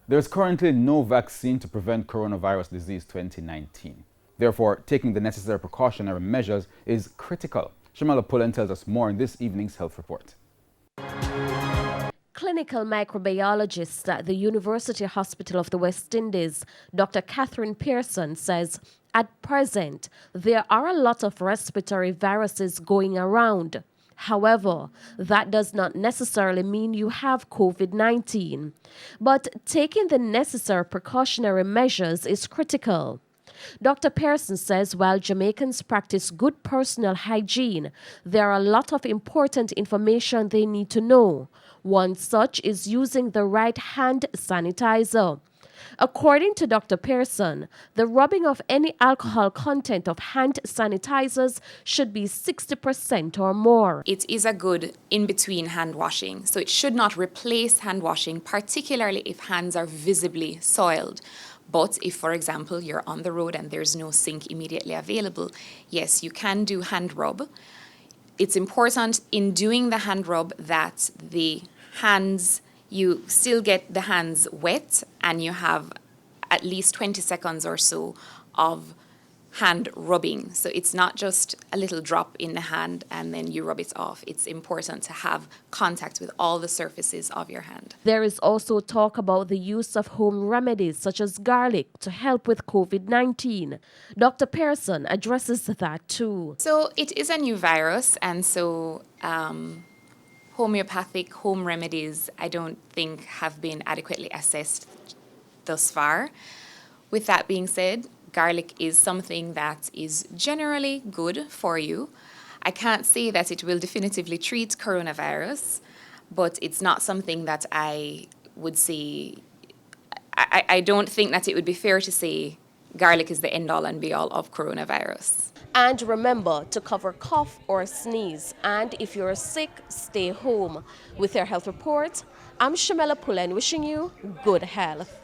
There is currently no vaccine to prevent coronavirus disease 2019. Therefore, taking the necessary precautionary measures is critical. Shamala Pullen tells us more in this evening's health report. Clinical microbiologist at the University Hospital of the West Indies, Dr. Catherine Pearson, says at present there are a lot of respiratory viruses going around. However, that does not necessarily mean you have COVID-19. But taking the necessary precautionary measures is critical. Dr. Pearson says while Jamaicans practice good personal hygiene, there are a lot of important information they need to know. One such is using the right hand sanitizer. According to Dr. Pearson, the rubbing of any alcohol content of hand sanitizers should be 60% or more. It is a good in-between hand washing, so it should not replace hand washing, particularly if hands are visibly soiled. But if, for example, you're on the road and there's no sink immediately available, yes, you can do hand rub. It's important in doing the hand rub that you still get the hands wet and you have at least 20 seconds or so of hand rubbing. So it's not just a little drop in the hand and then you rub it off. It's important to have contact with all the surfaces of your hand. There is also talk about the use of home remedies such as garlic to help with COVID-19. Dr. Pearson addresses that too. So it is a new virus, and so homeopathic home remedies I don't think have been adequately assessed thus far. With that being said, garlic is something that is generally good for you. I can't say that it will definitively treat coronavirus, but it's not something that I would say, I don't think that it would be fair to say garlic is the end-all and be-all of coronavirus. And remember to cover cough or sneeze. And if you're sick, stay home. With your health report, I'm Shamala Pullen wishing you good health.